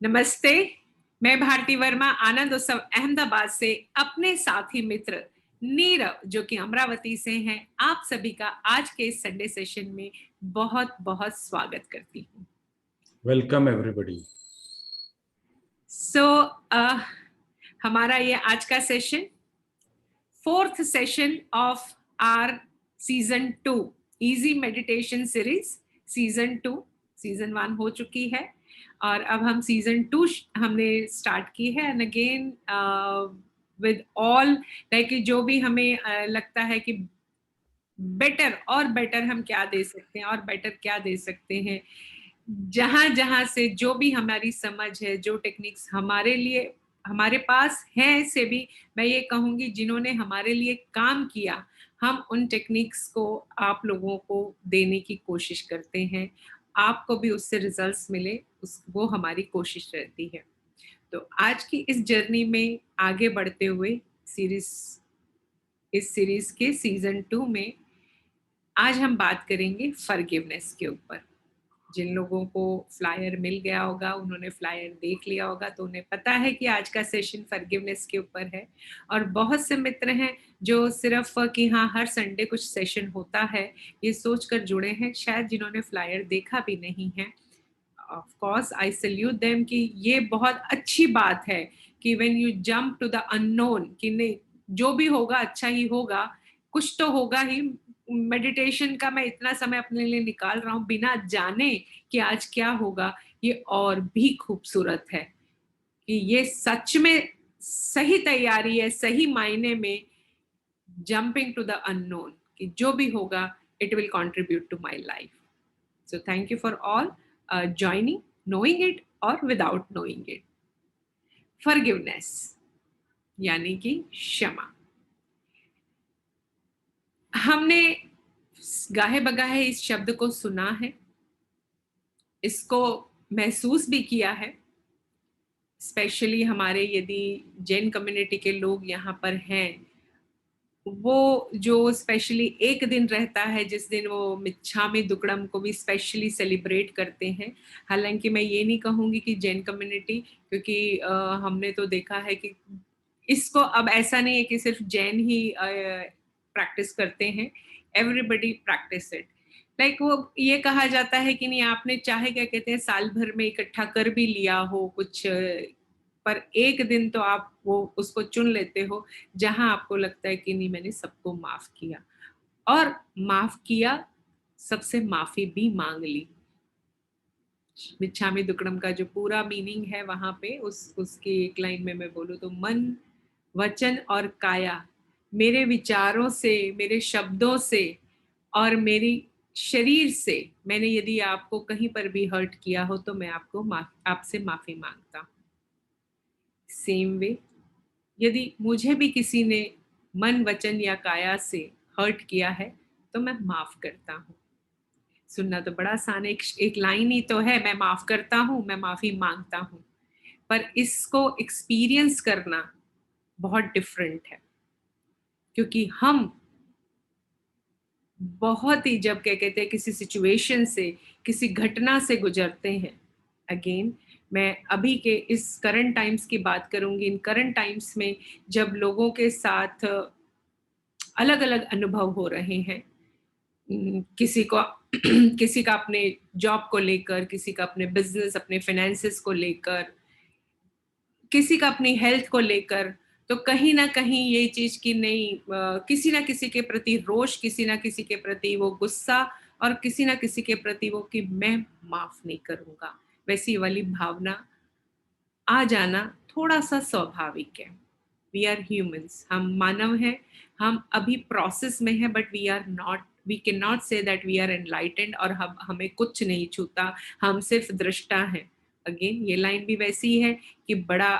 नमस्ते। मैं भारती वर्मा आनंद उत्सव अहमदाबाद से अपने साथी मित्र नीरव जो कि अमरावती से हैं, आप सभी का आज के इस संडे सेशन में बहुत बहुत स्वागत करती हूँ। Welcome everybody. हमारा ये आज का session fourth session of our season 2 easy meditation series season 2। Season 1 हो चुकी है और अब हम सीजन 2 हमने स्टार्ट की है and again with all like जो भी हमें लगता है कि बेटर और बेटर हम क्या दे सकते हैं और बेटर क्या दे सकते हैं, जहां जहां से जो भी हमारी समझ है, जो टेक्निक्स हमारे लिए हमारे पास है, से भी मैं ये कहूंगी जिन्होंने हमारे लिए काम किया, हम उन टेक्निक्स को आप लोगों को देने की कोशिश करते हैं। आपको भी उससे रिजल्ट्स मिले, वो हमारी कोशिश रहती है। तो आज की इस जर्नी में आगे बढ़ते हुए इस सीरीज के सीजन 2 में आज हम बात करेंगे फॉरगिवनेस के ऊपर। जिन लोगों को फ्लायर मिल गया होगा, उन्होंने फ्लायर देख लिया होगा, तो उन्हें पता है कि आज का सेशन फॉरगिवनेस के ऊपर है। और बहुत से मित्र हैं जो सिर्फ कि हाँ हर संडे कुछ सेशन होता है ये सोचकर जुड़े हैं, शायद जिन्होंने फ्लायर देखा भी नहीं है। Of course I salute them कि ये बहुत अच्छी बात है कि when you jump to the unknown कि नहीं, जो भी होगा अच्छा ही होगा, कुछ तो होगा ही। मेडिटेशन का मैं इतना समय अपने लिए निकाल रहा हूँ बिना जाने कि आज क्या होगा, ये और भी खूबसूरत है कि ये सच में सही तैयारी है, सही मायने में जंपिंग टू द अननोन कि जो भी होगा it will contribute to my life. So thank you for all joining, knowing it और without knowing it. Forgiveness यानी कि क्षमा। हमने गाहे बगाहे इस शब्द को सुना है, इसको महसूस भी किया है। स्पेशली हमारे यदि जैन कम्युनिटी के लोग यहाँ पर हैं, वो जो स्पेशली एक दिन रहता है जिस दिन वो मिच्छामी दुक्कड़म को भी स्पेशली सेलिब्रेट करते हैं। हालांकि मैं ये नहीं कहूँगी कि जैन कम्युनिटी, क्योंकि हमने तो देखा है कि इसको अब ऐसा नहीं है कि सिर्फ जैन ही प्रैक्टिस करते हैं, एवरीबडी प्रैक्टिस इट। लाइक वो ये कहा जाता है कि नहीं, आपने चाहे क्या कहते हैं साल भर में इकट्ठा कर भी लिया हो कुछ, पर एक दिन तो आप वो उसको चुन लेते हो जहां आपको लगता है कि नहीं मैंने सबको माफ किया, और माफ किया, सबसे माफी भी मांग ली। मिच्छामी दुक्कड़म का जो पूरा मीनिंग है वहां पे उसकी एक लाइन में मैं बोलूँ तो मन, वचन और काया, मेरे विचारों से, मेरे शब्दों से और मेरी शरीर से मैंने यदि आपको कहीं पर भी हर्ट किया हो तो मैं आपसे माफी मांगता हूँ। सेम वे यदि मुझे भी किसी ने मन, वचन या काया से हर्ट किया है तो मैं माफ करता हूँ। सुनना तो बड़ा आसान है, एक लाइन ही तो है, मैं माफ करता हूँ, मैं माफी मांगता हूँ, पर इसको एक्सपीरियंस करना बहुत डिफरेंट है। क्योंकि हम बहुत ही जब क्या कहते हैं किसी सिचुएशन से, किसी घटना से गुजरते हैं, अगेन मैं अभी के इस करंट टाइम्स की बात करूंगी। इन करंट टाइम्स में जब लोगों के साथ अलग अलग अनुभव हो रहे हैं, किसी को किसी का अपने जॉब को लेकर, किसी का अपने बिजनेस, अपने फाइनेंसेस को लेकर, किसी का अपनी हेल्थ को लेकर, तो कहीं ना कहीं ये चीज की नहीं, किसी ना किसी के प्रति रोष, किसी ना किसी के प्रति वो गुस्सा, और किसी ना किसी के प्रति वो कि मैं माफ नहीं करूंगा, वैसी वाली भावना आ जाना थोड़ा सा स्वाभाविक है। वी आर ह्यूमंस, हम मानव हैं, हम अभी प्रोसेस में हैं, but we can not say that we are enlightened और हम हमें कुछ नहीं छूता, हम सिर्फ दृष्टा हैं। अगेन ये लाइन भी वैसी है कि बड़ा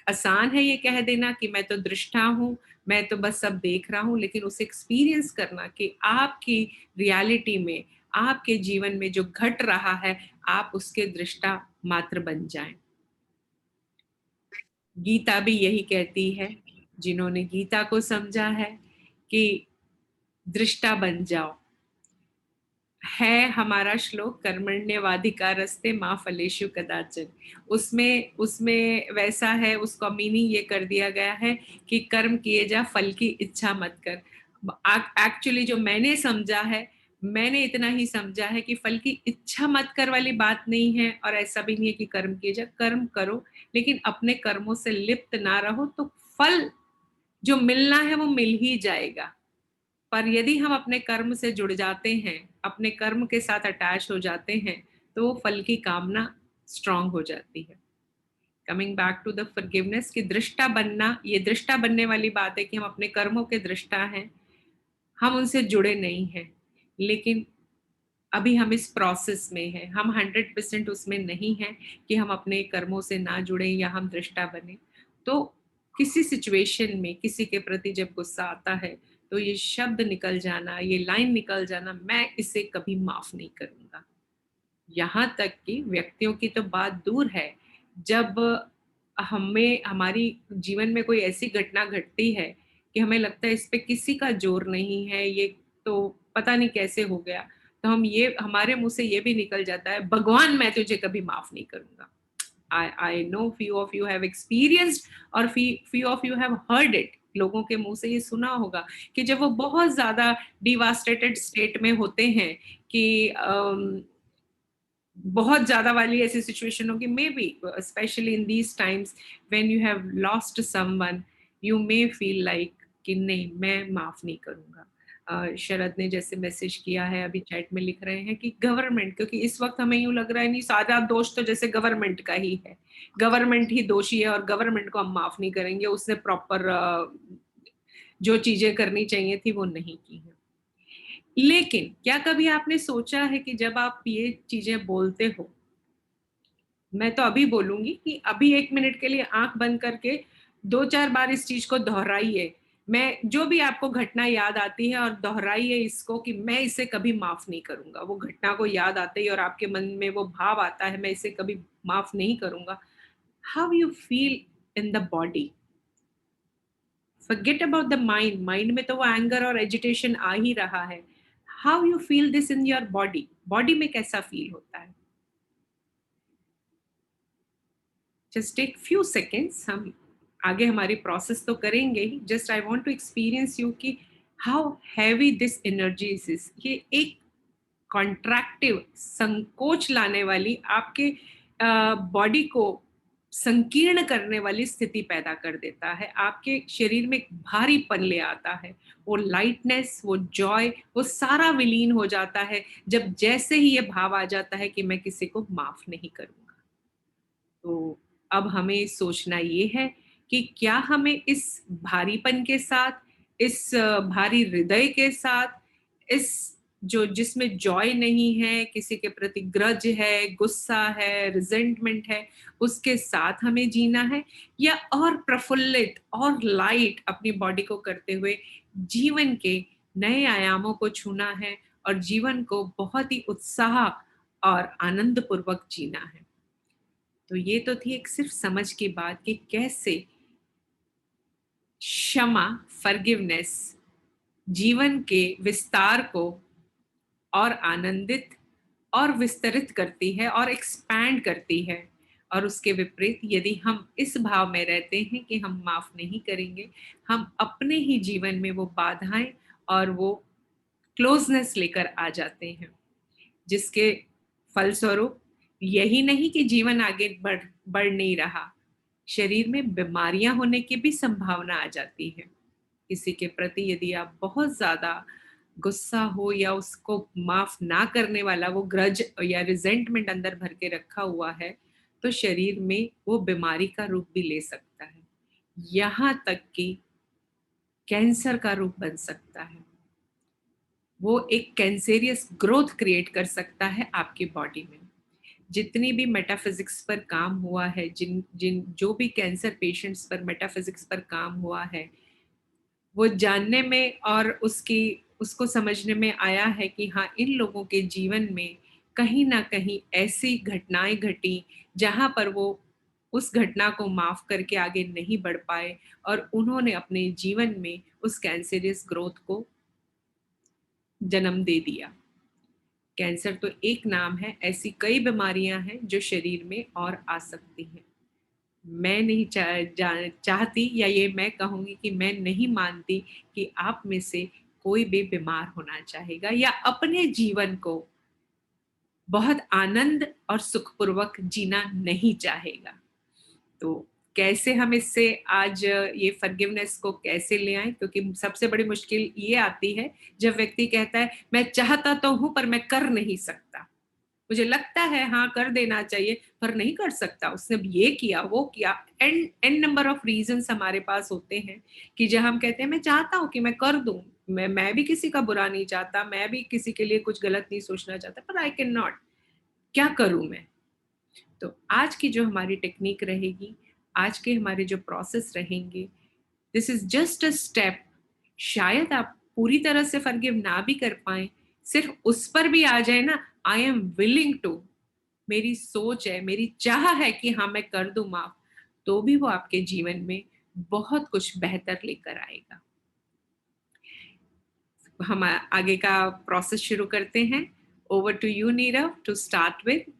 आसान है ये कह देना कि मैं तो दृष्टा हूँ, मैं तो बस सब देख रहा हूँ, लेकिन उसे एक्सपीरियंस करना कि आपकी रियलिटी में, आपके जीवन में जो घट रहा है, आप उसके दृष्टा मात्र बन जाएं। गीता भी यही कहती है, जिन्होंने गीता को समझा है कि दृष्टा बन जाओ। है हमारा श्लोक, कर्मण्यवाधिकारस्ते मा फलेषु कदाचन। उसमें उसमें वैसा है, उसका मीनिंग ये कर दिया गया है कि कर्म किए जा, फल की इच्छा मत कर। एक्चुअली जो मैंने समझा है, मैंने इतना ही समझा है कि फल की इच्छा मत कर वाली बात नहीं है, और ऐसा भी नहीं है कि कर्म किए जा, कर्म करो, लेकिन अपने कर्मों से लिप्त ना रहो, तो फल जो मिलना है वो मिल ही जाएगा। पर यदि हम अपने कर्म से जुड़ जाते हैं, अपने कर्म के साथ अटैच हो जाते हैं, तो वो फल की कामना स्ट्रांग हो जाती है। Coming back to the forgiveness, कि दृष्टा बनना, ये दृष्टा बनने वाली बात है कि हम अपने कर्मों के दृष्टा हैं, हम उनसे जुड़े नहीं हैं, लेकिन अभी हम इस प्रोसेस में हैं, हम 100% उसमें नहीं हैं कि हम अपने कर्मों से ना जुड़े या हम दृष्टा बने। तो किसी सिचुएशन में किसी के प्रति जब गुस्सा आता है, तो ये शब्द निकल जाना, ये लाइन निकल जाना, मैं इसे कभी माफ नहीं करूंगा। यहाँ तक कि व्यक्तियों की तो बात दूर है, जब हमें हमारी जीवन में कोई ऐसी घटना घटती है कि हमें लगता है इस पे किसी का जोर नहीं है, ये तो पता नहीं कैसे हो गया, तो हम ये, हमारे मुंह से ये भी निकल जाता है, भगवान मैं तुझे कभी माफ नहीं करूंगा। I know few of you have experienced, और few of you have heard it, लोगों के मुंह से ये सुना होगा कि जब वो बहुत ज्यादा डिवास्टेटेड स्टेट में होते हैं, कि बहुत ज्यादा वाली ऐसी सिचुएशन होगी, may be specially in these times when you have lost someone, you may feel like कि नहीं, मैं माफ नहीं करूंगा। शरद ने जैसे मैसेज किया है, अभी चैट में लिख रहे हैं कि गवर्नमेंट, क्योंकि इस वक्त हमें यूं लग रहा है नहीं, सारा दोष तो जैसे गवर्नमेंट का ही है, गवर्नमेंट ही दोषी है और गवर्नमेंट को हम माफ नहीं करेंगे, उसने प्रॉपर जो चीजें करनी चाहिए थी वो नहीं की है। लेकिन क्या कभी आपने सोचा है कि जब आप ये चीजें बोलते हो, मैं तो अभी बोलूंगी कि अभी 1 मिनट के लिए आंख बंद करके 2-4 बार इस चीज को दोहराइए। मैं, जो भी आपको घटना याद आती है, और दोहराइए इसको कि मैं इसे कभी माफ नहीं करूंगा। वो घटना को याद आते ही और आपके मन में वो भाव आता है, मैं इसे कभी माफ नहीं करूंगा। How you feel in the body? Forget about the mind, mind में तो वो एंगर और एजिटेशन आ ही रहा है। How you feel this in your body? Body में कैसा फील होता है? जस्ट टेक फ्यू सेकेंड्स, हम आगे हमारी प्रोसेस तो करेंगे ही, just I want to experience you कि how heavy this energy is. ये एक कॉन्ट्रैक्टिव, संकोच लाने वाली, आपके बॉडी को संकीर्ण करने वाली स्थिति पैदा कर देता है, आपके शरीर में एक भारीपन ले आता है, वो लाइटनेस, वो जॉय, वो सारा विलीन हो जाता है जब जैसे ही ये भाव आ जाता है कि मैं किसी को माफ नहीं करूंगा। तो अब हमें सोचना ये है कि क्या हमें इस भारीपन के साथ, इस भारी हृदय के साथ, इस जो जिसमें जॉय नहीं है, किसी के प्रति ग्रज है, गुस्सा है, रिजेंटमेंट है, उसके साथ हमें जीना है, या और प्रफुल्लित और लाइट अपनी बॉडी को करते हुए जीवन के नए आयामों को छूना है, और जीवन को बहुत ही उत्साह और आनंद पूर्वक जीना है। तो ये तो थी एक सिर्फ समझ की बात कि कैसे क्षमा, फॉरगिवनेस जीवन के विस्तार को और आनंदित और विस्तरित करती है और एक्सपैंड करती है। और उसके विपरीत यदि हम इस भाव में रहते हैं कि हम माफ नहीं करेंगे, हम अपने ही जीवन में वो बाधाएं और वो क्लोजनेस लेकर आ जाते हैं, जिसके फलस्वरूप यही नहीं कि जीवन आगे बढ़ नहीं रहा, शरीर में बीमारियां होने की भी संभावना आ जाती है। किसी के प्रति यदि आप बहुत ज्यादा गुस्सा हो, या उसको माफ ना करने वाला वो ग्रज या रिजेंटमेंट अंदर भर के रखा हुआ है, तो शरीर में वो बीमारी का रूप भी ले सकता है, यहाँ तक कि कैंसर का रूप बन सकता है। वो एक कैंसेरियस ग्रोथ क्रिएट कर सकता है आपकी बॉडी में। जितनी भी मेटाफिजिक्स पर काम हुआ है, जिन जिन जो भी कैंसर पेशेंट्स पर मेटाफिजिक्स पर काम हुआ है, वो जानने में और उसकी उसको समझने में आया है कि हाँ, इन लोगों के जीवन में कहीं ना कहीं ऐसी घटनाएं घटी जहां पर वो उस घटना को माफ करके आगे नहीं बढ़ पाए, और उन्होंने अपने जीवन में उस कैंसरियस ग्रोथ को जन्म दे दिया। कैंसर तो एक नाम है, ऐसी कई बीमारियां हैं जो शरीर में और आ सकती हैं। मैं नहीं चाहती, या ये मैं कहूंगी कि मैं नहीं मानती कि आप में से कोई भी बीमार होना चाहेगा या अपने जीवन को बहुत आनंद और सुखपूर्वक जीना नहीं चाहेगा। तो कैसे हम इससे आज ये फॉरगिवनेस को कैसे ले आएं, क्योंकि सबसे बड़ी मुश्किल ये आती है जब व्यक्ति कहता है मैं चाहता तो हूं पर मैं कर नहीं सकता। मुझे लगता है हाँ कर देना चाहिए पर नहीं कर सकता, उसने ये किया वो किया, n n number of reasons हमारे पास होते हैं कि जब हम कहते हैं मैं चाहता हूँ कि मैं कर दूं, मैं भी किसी का बुरा नहीं चाहता, मैं भी किसी के लिए कुछ गलत नहीं सोचना चाहता, पर आई कैन नॉट, क्या करूं मैं। तो आज की जो हमारी टेक्निक रहेगी, आज के हमारे जो प्रोसेस रहेंगे, this is just a step. शायद आप पूरी तरह से फॉरगिव ना भी कर पाए, सिर्फ उस पर भी आ जाए ना, आई एम विलिंग टू, मेरी सोच है, मेरी चाह है कि हाँ मैं कर दूं माफ, तो भी वो आपके जीवन में बहुत कुछ बेहतर लेकर आएगा। हम आगे का प्रोसेस शुरू करते हैं। Over to you Nirav to start with.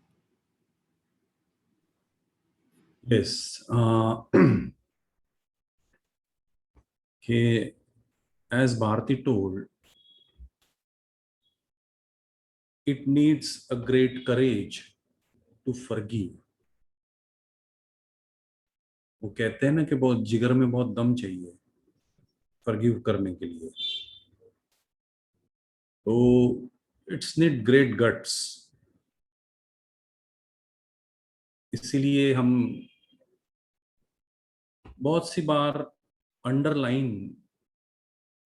Yes. Okay, as Bharati told, it needs a great courage to forgive. वो कहते हैं ना कि बहुत जिगर में बहुत दम चाहिए फॉरगिव करने के लिए। तो इट्स नीड ग्रेट गट्स। इसीलिए हम बहुत सी बार अंडरलाइन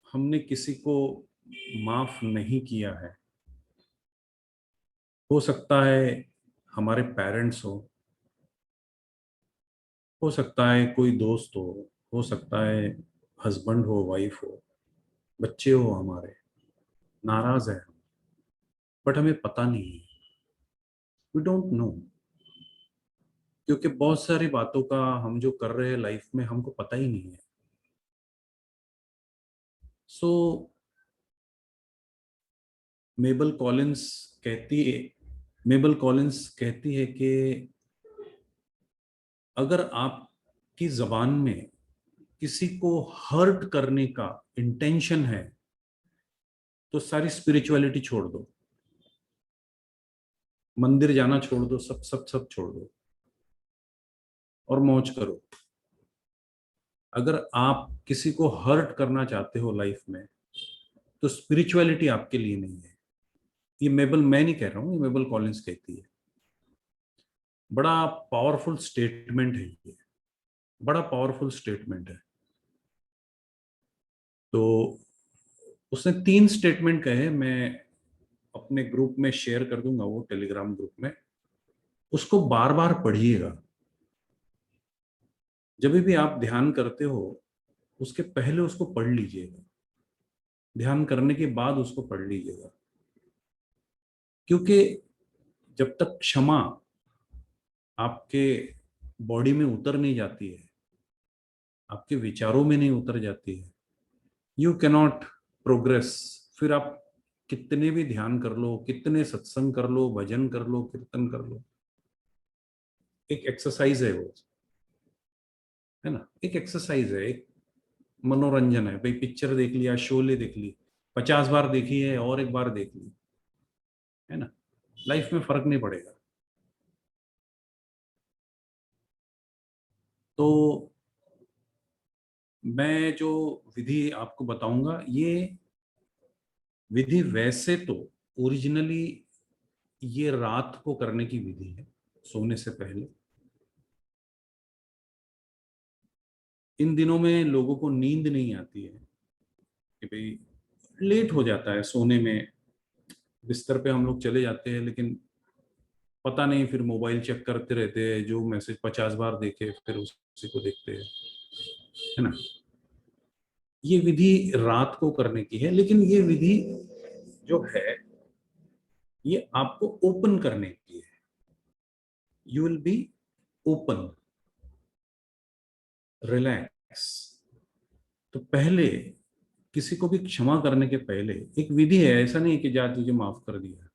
हमने किसी को माफ नहीं किया है। हो सकता है हमारे पेरेंट्स हो सकता है कोई दोस्त हो सकता है हस्बैंड हो, वाइफ हो, बच्चे हो, हमारे नाराज है, बट हमें पता नहीं है, वी डोंट नो। क्योंकि बहुत सारी बातों का हम जो कर रहे हैं लाइफ में हमको पता ही नहीं है। सो मेबल कॉलिंस कहती है मेबल कॉलिंस कहती है कि अगर आपकी जबान में किसी को हर्ट करने का इंटेंशन है तो सारी स्पिरिचुअलिटी छोड़ दो, मंदिर जाना छोड़ दो, सब सब सब छोड़ दो और मौज करो। अगर आप किसी को हर्ट करना चाहते हो लाइफ में तो स्पिरिचुअलिटी आपके लिए नहीं है। ये मेबल, मैं नहीं कह रहा हूं, ये मेबल कॉलिंस कहती है। बड़ा पावरफुल स्टेटमेंट है ये, बड़ा पावरफुल स्टेटमेंट है। तो उसने 3 स्टेटमेंट कहे, मैं अपने ग्रुप में शेयर कर दूंगा, वो टेलीग्राम ग्रुप में। उसको बार बार पढ़िएगा। जब भी आप ध्यान करते हो उसके पहले उसको पढ़ लीजिएगा, ध्यान करने के बाद उसको पढ़ लीजिएगा। क्योंकि जब तक क्षमा आपके बॉडी में उतर नहीं जाती है, आपके विचारों में नहीं उतर जाती है, यू कैनॉट प्रोग्रेस। फिर आप कितने भी ध्यान कर लो, कितने सत्संग कर लो, भजन कर लो, कीर्तन कर लो, एक एक्सरसाइज है वो, है ना। एक एक्सरसाइज है, एक मनोरंजन है। भाई पिक्चर देख लिया, शोले देख ली, 50 बार देखी है और एक बार देख ली, है ना, लाइफ में फर्क नहीं पड़ेगा। तो मैं जो विधि आपको बताऊंगा, ये विधि वैसे तो ओरिजिनली ये रात को करने की विधि है, सोने से पहले। इन दिनों में लोगों को नींद नहीं आती है कि भाई लेट हो जाता है सोने में, बिस्तर पे हम लोग चले जाते हैं, लेकिन पता नहीं, फिर मोबाइल चेक करते रहते हैं, जो मैसेज 50 बार देखे फिर उसी को देखते हैं, है ना। ये विधि रात को करने की है, लेकिन ये विधि जो है ये आपको ओपन करने की है। You will be open, relax. तो पहले किसी को भी क्षमा करने के पहले एक विधि है, ऐसा नहीं कि जा तुझे माफ कर दिया,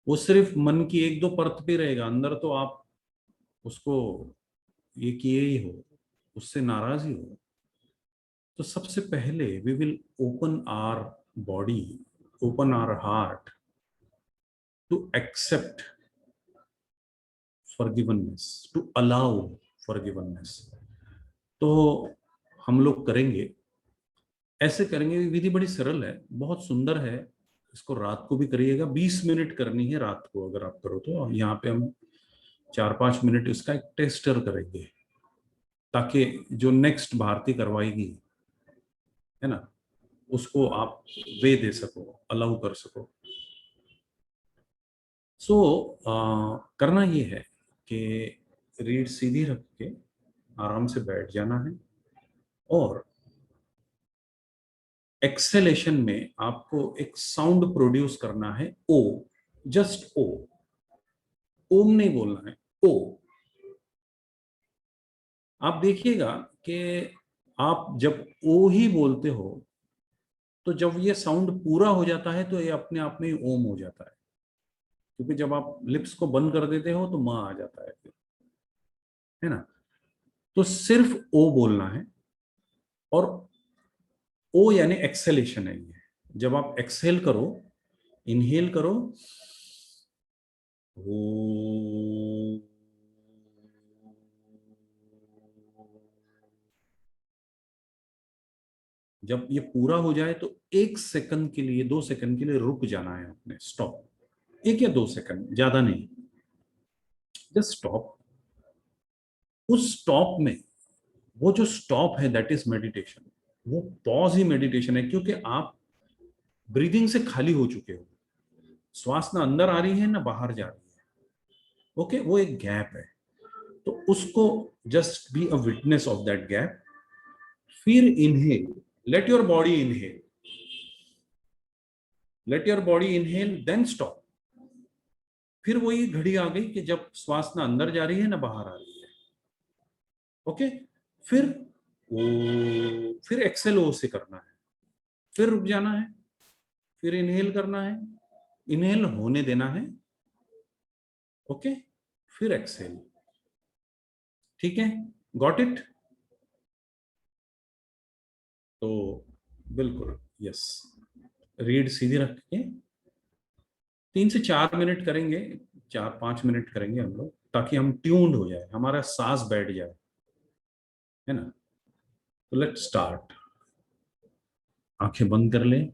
वो सिर्फ मन की एक दो परत पे रहेगा, अंदर तो आप उसको ये किए ही हो, उससे नाराज ही हो। तो सबसे पहले we will open our body, open our heart to accept forgiveness, to allow forgiveness. तो हम लोग करेंगे, ऐसे करेंगे। विधि बड़ी सरल है, बहुत सुंदर है। इसको रात को भी करिएगा, 20 मिनट करनी है रात को। अगर आप करो तो यहाँ पे हम 4-5 मिनट इसका एक टेस्टर करेंगे, ताकि जो नेक्स्ट भारती करवाएगी, है ना, उसको आप वे दे सको, अलाउ कर सको। सो करना ये है कि रीढ़ सीधी रख के आराम से बैठ जाना है, और एक्सेलेशन में आपको एक साउंड प्रोड्यूस करना है, ओ, जस्ट ओ। ओम नहीं बोलना है, ओ। आप देखिएगा कि आप जब ओ ही बोलते हो, तो जब ये साउंड पूरा हो जाता है तो ये अपने आप में ही ओम हो जाता है। क्योंकि जब आप लिप्स को बंद कर देते हो तो माँ आ जाता है फिर, है ना। तो सिर्फ ओ बोलना है, और ओ यानी एक्सेलेशन है ये। जब आप एक्सेल करो, इनहेल करो, ओ, जब ये पूरा हो जाए तो 1 सेकंड के लिए, 2 सेकंड के लिए रुक जाना है आपने, स्टॉप। 1 या 2 सेकंड, ज्यादा नहीं, जस्ट स्टॉप। उस स्टॉप में, वो जो स्टॉप है दैट इज मेडिटेशन। वो पॉज ही मेडिटेशन है, क्योंकि आप ब्रीदिंग से खाली हो चुके हो। श्वास ना अंदर आ रही है ना बाहर जा रही है। ओके, वो एक गैप है। तो उसको just be a witness of that gap. फिर inhale, let your body inhale, let your body inhale, then stop. फिर वही घड़ी आ गई कि जब श्वास ना अंदर जा रही है ना बाहर आ रही है। ओके, फिर ओ, फिर एक्सेल ओ से करना है, फिर रुक जाना है, फिर इनहेल करना है, इनहेल होने देना है। ओके, फिर एक्सेल। ठीक है, गॉट इट। तो बिल्कुल यस, रीड सीधी रख के 3 से 4 मिनट करेंगे, 4-5 मिनट करेंगे हम लोग, ताकि हम ट्यून्ड हो जाए, हमारा सांस बैठ जाए, है ना। तो लेट स्टार्ट। आंखें बंद कर लें,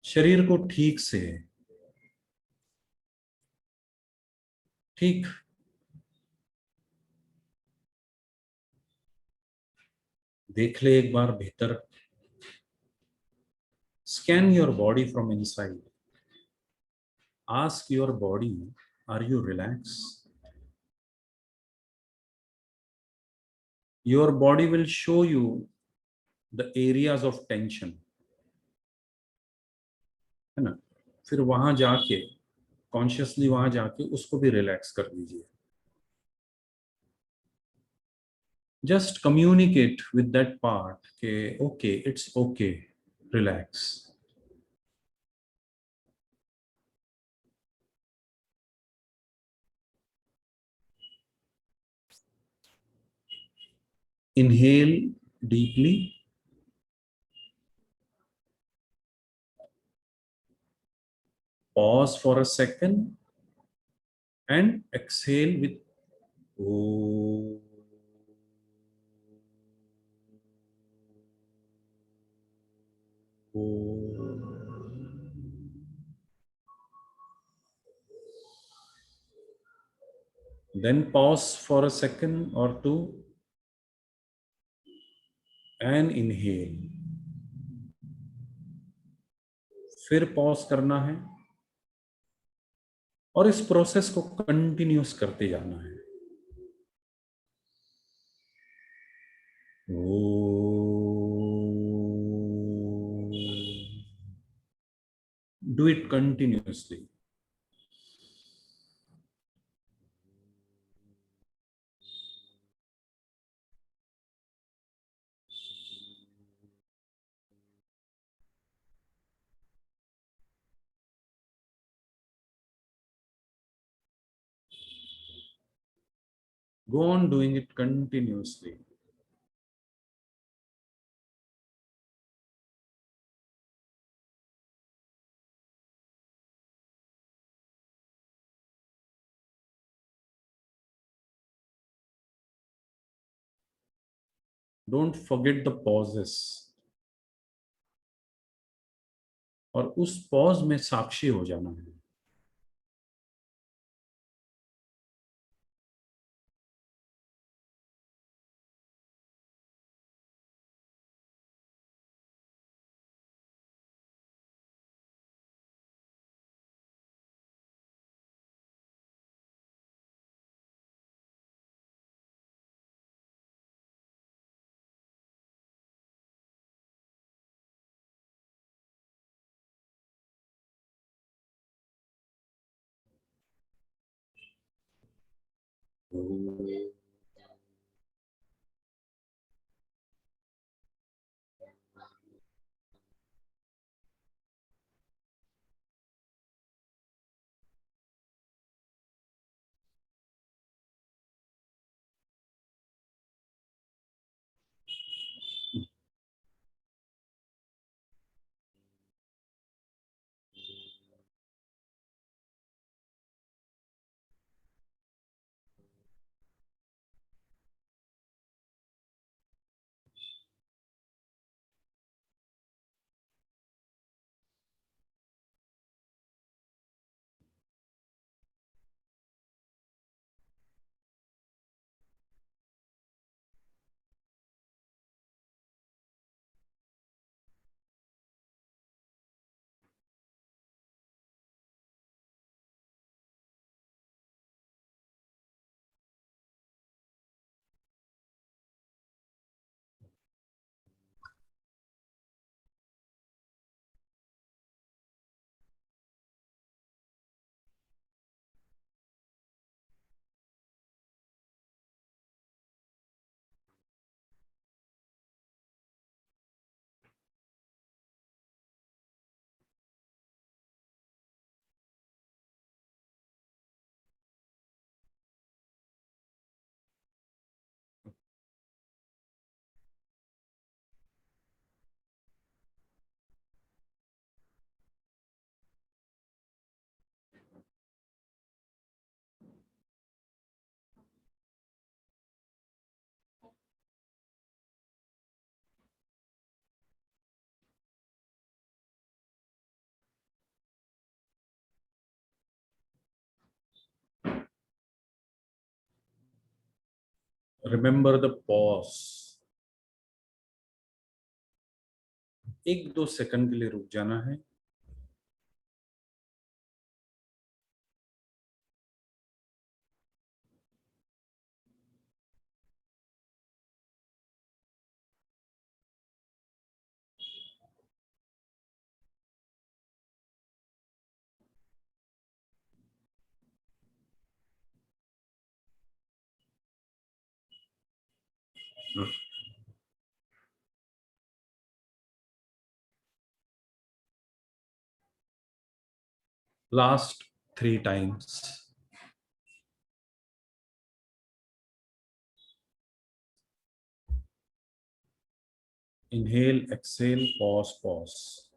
शरीर को ठीक से, ठीक देख ले एक बार भीतर। Scan your body from inside. Ask your body, are you relax? Your body will show you the areas of tension, है ना। फिर वहां जाके, कॉन्शियसली वहां जाके उसको भी रिलैक्स कर दीजिए। Just communicate with that part के okay, it's okay, relax. Inhale deeply, pause for a second, and exhale with oh. Then pause for a second or two and inhale. फिर पॉज करना है, और इस प्रोसेस को continuous करते जाना है। Do it continuously. Go on doing it continuously. Don't forget the pauses. और उस पॉज में साक्षी हो जाना है. Remember the pause. 1-2 सेकंड के लिए रुक जाना है. Last 3 times. Inhale, exhale, pause, pause.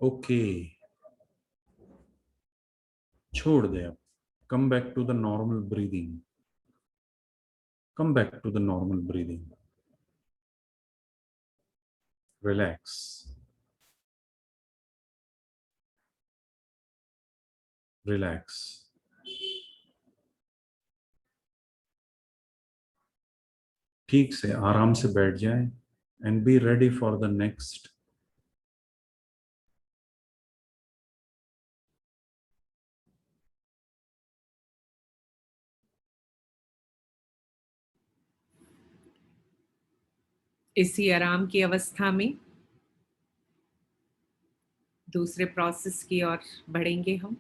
Okay. छोड़ दे अब. Come back to the normal breathing. Come back to the normal breathing. Relax. Relax. ठीक से आराम से बैठ जाए and be ready for the next. इसी आराम की अवस्था में दूसरे प्रोसेस की ओर बढ़ेंगे हम।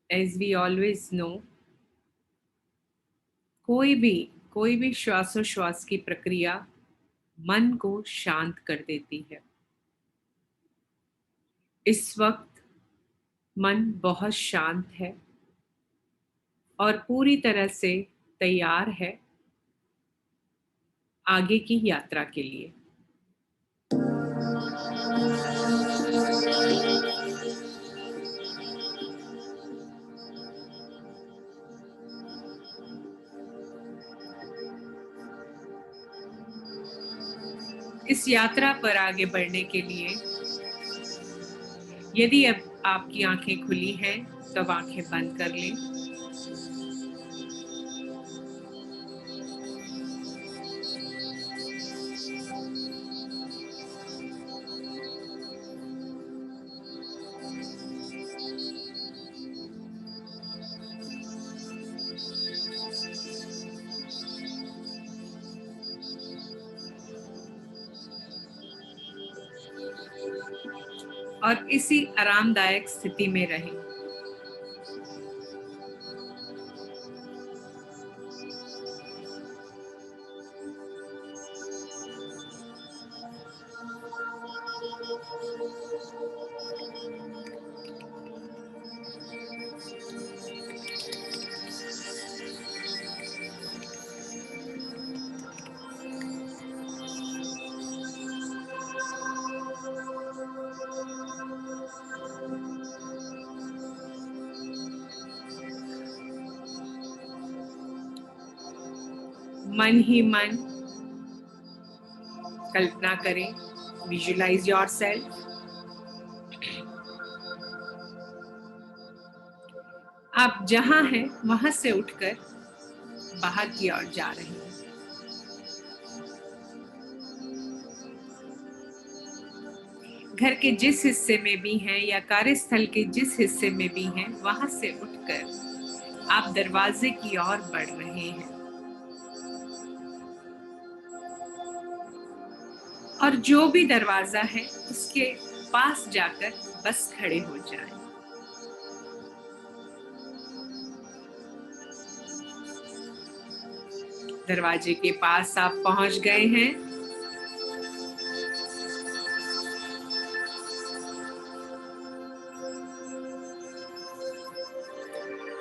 As we always know, कोई भी श्वासोश्वास की प्रक्रिया मन को शांत कर देती है। इस वक्त मन बहुत शांत है और पूरी तरह से तैयार है आगे की यात्रा के लिए। इस यात्रा पर आगे बढ़ने के लिए यदि अब आपकी आंखें खुली हैं तो अब आंखें बंद कर लें। और इसी आरामदायक स्थिति में रहें। मन ही मन कल्पना करें, विजुलाइज योरसेल्फ। आप जहां हैं वहां से उठकर बाहर की ओर जा रहे हैं। घर के जिस हिस्से में भी हैं या कार्यस्थल के जिस हिस्से में भी हैं, वहां से उठकर आप दरवाजे की ओर बढ़ रहे हैं। और जो भी दरवाजा है उसके पास जाकर बस खड़े हो जाएं। दरवाजे के पास आप पहुंच गए हैं।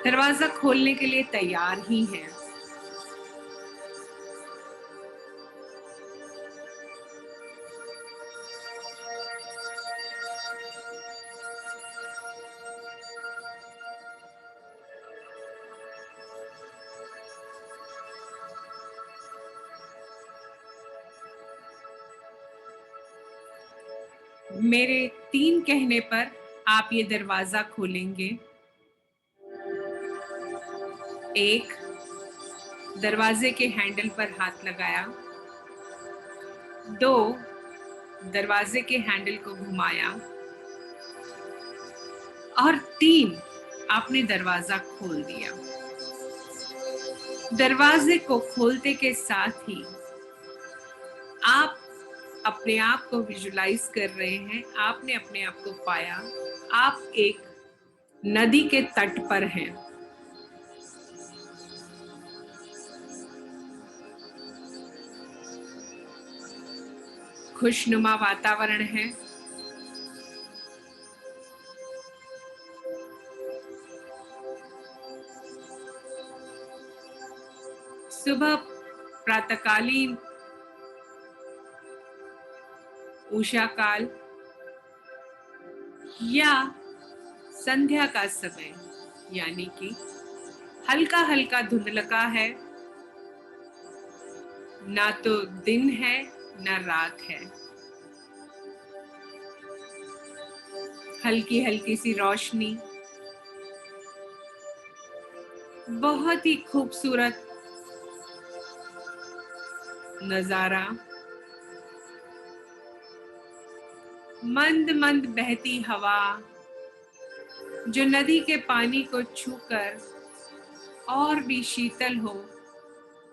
दरवाजा खोलने के लिए तैयार ही हैं। मेरे 3 कहने पर आप ये दरवाजा खोलेंगे। 1, दरवाजे के हैंडल पर हाथ लगाया। 2, दरवाजे के हैंडल को घुमाया। और 3, आपने दरवाजा खोल दिया। दरवाजे को खोलते के साथ ही आप अपने आप को विजुलाइज कर रहे हैं। आपने अपने आप को पाया, आप एक नदी के तट पर हैं। खुशनुमा वातावरण है। सुबह प्रातःकालीन उषा काल या संध्या का समय, यानी कि हल्का हल्का धुंधलका है। ना तो दिन है ना रात है। हल्की हल्की सी रोशनी, बहुत ही खूबसूरत नजारा। मंद मंद बहती हवा, जो नदी के पानी को छूकर और भी शीतल हो,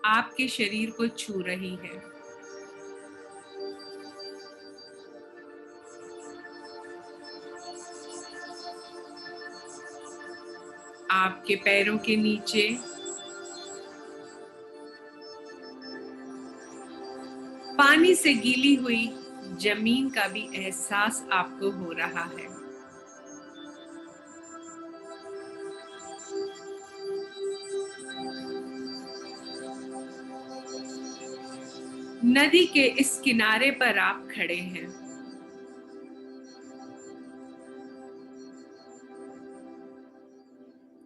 आपके शरीर को छू रही है। आपके पैरों के नीचे पानी से गीली हुई जमीन का भी एहसास आपको हो रहा है। नदी के इस किनारे पर आप खड़े हैं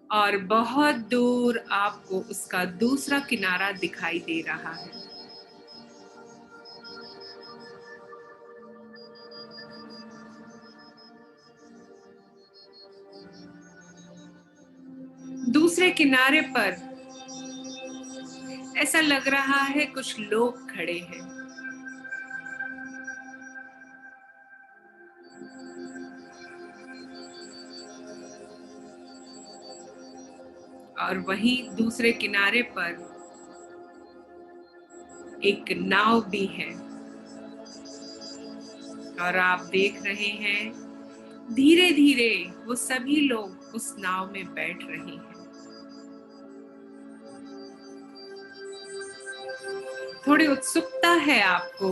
और बहुत दूर आपको उसका दूसरा किनारा दिखाई दे रहा है। दूसरे किनारे पर ऐसा लग रहा है कुछ लोग खड़े हैं। और वहीं दूसरे किनारे पर एक नाव भी है और आप देख रहे हैं धीरे धीरे वो सभी लोग उस नाव में बैठ रहे हैं। थोड़ी उत्सुकता है आपको,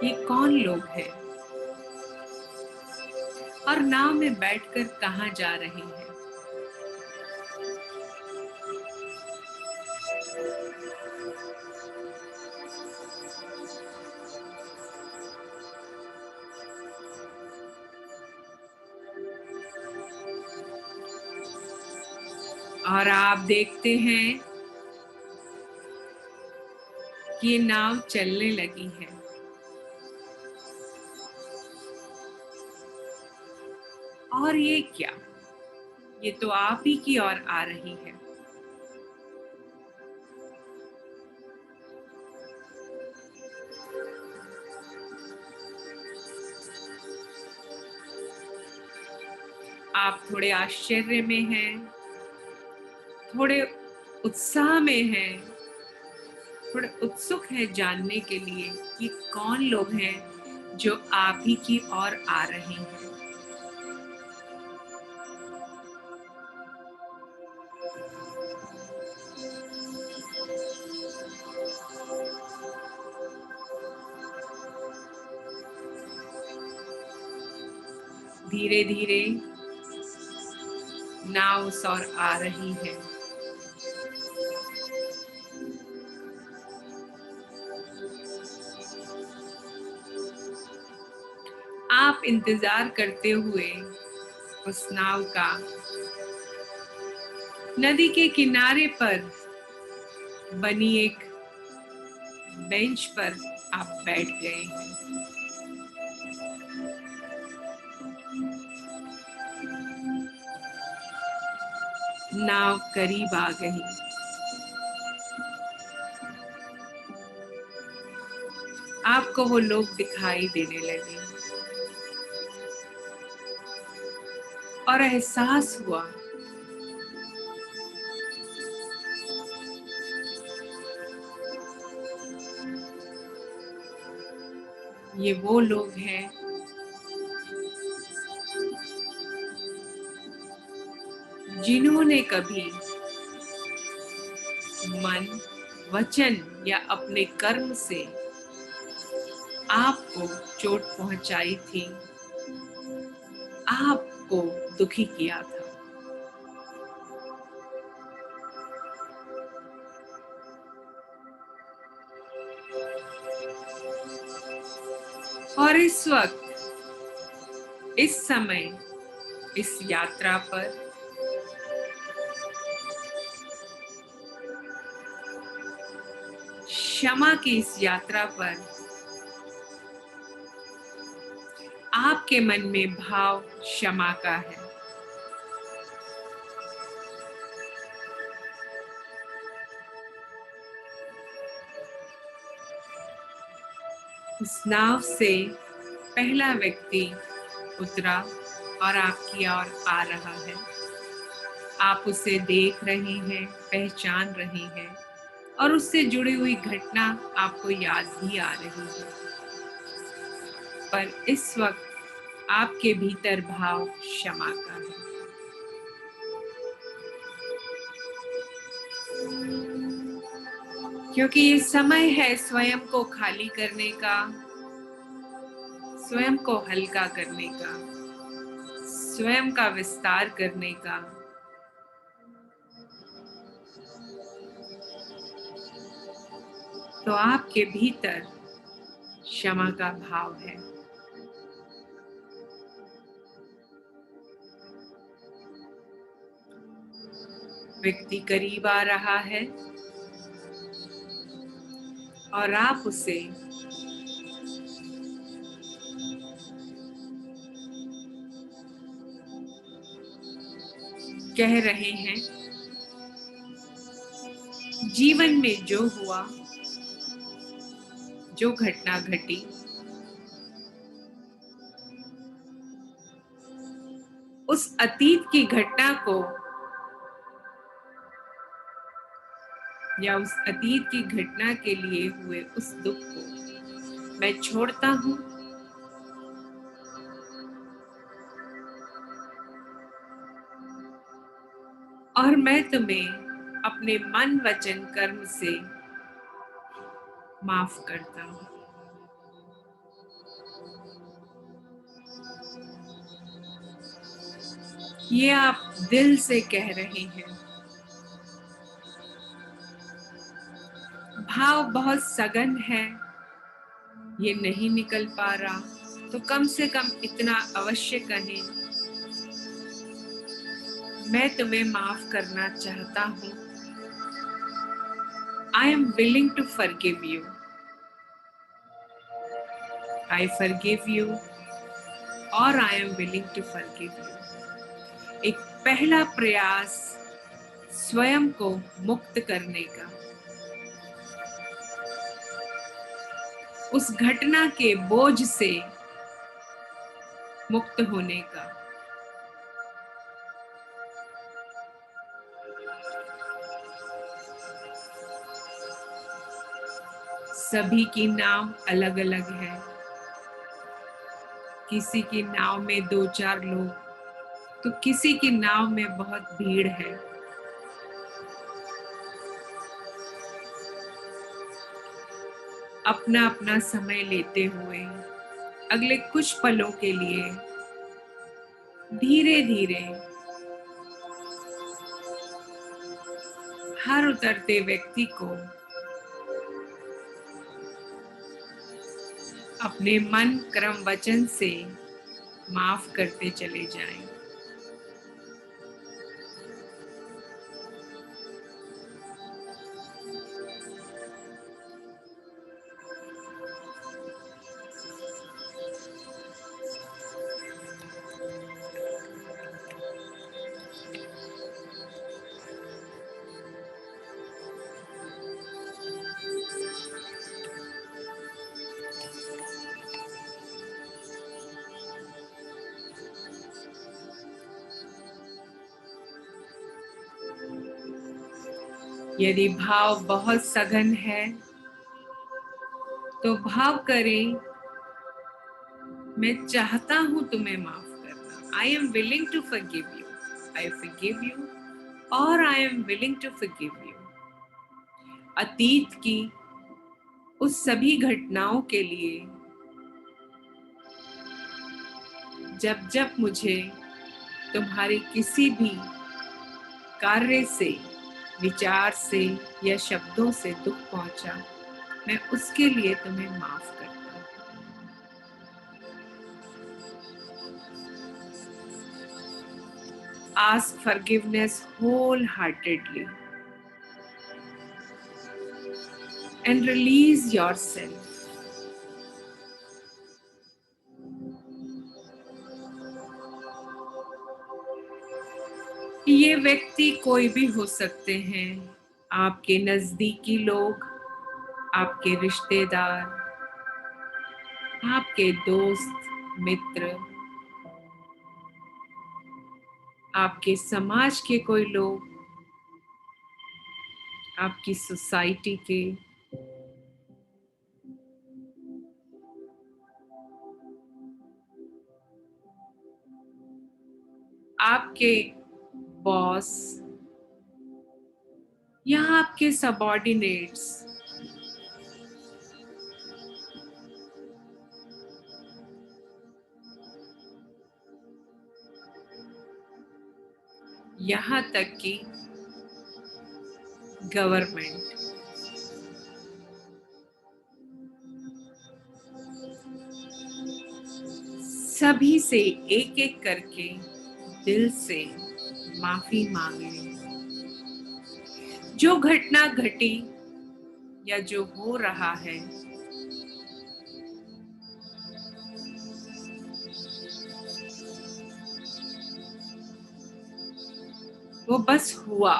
ये कौन लोग हैं और नाव में बैठकर कहाँ जा रहे हैं। और आप देखते हैं कि ये नाव चलने लगी है और ये क्या, ये तो आप ही की ओर आ रही है। आप थोड़े आश्चर्य में हैं, थोड़े उत्साह में हैं, थोड़े उत्सुक हैं जानने के लिए कि कौन लोग हैं जो आप ही की ओर आ रहे हैं। धीरे धीरे नाव उस ओर आ रही है। आप इंतजार करते हुए उस नाव का नदी के किनारे पर बनी एक बेंच पर आप बैठ गए हैं। नाव करीब आ गई। आपको वो लोग दिखाई देने लगे और एहसास हुआ ये वो लोग हैं जिन्होंने कभी मन, वचन या अपने कर्म से आपको चोट पहुंचाई थी, आपको दुखी किया था। और इस वक्त, इस समय, इस यात्रा पर क्षमा की इस यात्रा पर आपके मन में भाव क्षमा का है। उस नाव से पहला व्यक्ति उतरा और आपकी ओर आ रहा है। आप उसे देख रहे हैं, पहचान रहे हैं और उससे जुड़ी हुई घटना आपको याद भी आ रही है। पर इस वक्त आपके भीतर भाव क्षमा का है। क्योंकि ये समय है स्वयं को खाली करने का, स्वयं को हल्का करने का, स्वयं का विस्तार करने का। तो आपके भीतर क्षमा का भाव है। व्यक्ति करीब आ रहा है और आप उसे कह रहे हैं, जीवन में जो हुआ, जो घटना घटी, उस अतीत की घटना को या उस अतीत की घटना के लिए हुए उस दुख को मैं छोड़ता हूं और मैं तुम्हें अपने मन वचन कर्म से माफ करता हूं। ये आप दिल से कह रहे हैं। भाव बहुत सघन है, ये नहीं निकल पा रहा, तो कम से कम इतना अवश्य कहें, मैं तुम्हें माफ करना चाहता हूं। I am willing to forgive you. I forgive you और I am willing to forgive you. एक पहला प्रयास स्वयं को मुक्त करने का, उस घटना के बोझ से मुक्त होने का। सभी की नाव अलग अलग है। किसी की नाव में 2-4 लोग, तो किसी की नाव में बहुत भीड़ है। अपना अपना समय लेते हुए अगले कुछ पलों के लिए धीरे धीरे हर उतरते व्यक्ति को अपने मन कर्म वचन से माफ करते चले जाएं। यदि भाव बहुत सघन है तो भाव करें, मैं चाहता हूं तुम्हें माफ करना। I am willing to forgive you. I forgive you और I am willing to forgive you. अतीत की उस सभी घटनाओं के लिए जब जब मुझे तुम्हारे किसी भी कार्य से, विचार से या शब्दों से दुख पहुंचा, मैं उसके लिए तुम्हें माफ करता हूं। Ask forgiveness wholeheartedly and release yourself. ये व्यक्ति कोई भी हो सकते हैं, आपके नजदीकी लोग, आपके रिश्तेदार, आपके दोस्त, मित्र, आपके समाज के कोई लोग, आपकी सोसाइटी के, आपके बॉस या आपके सबऑर्डिनेट्स, यहाँ तक कि गवर्नमेंट, सभी से एक एक करके दिल से माफी मांग लें। जो घटना घटी या जो हो रहा है, वो बस हुआ।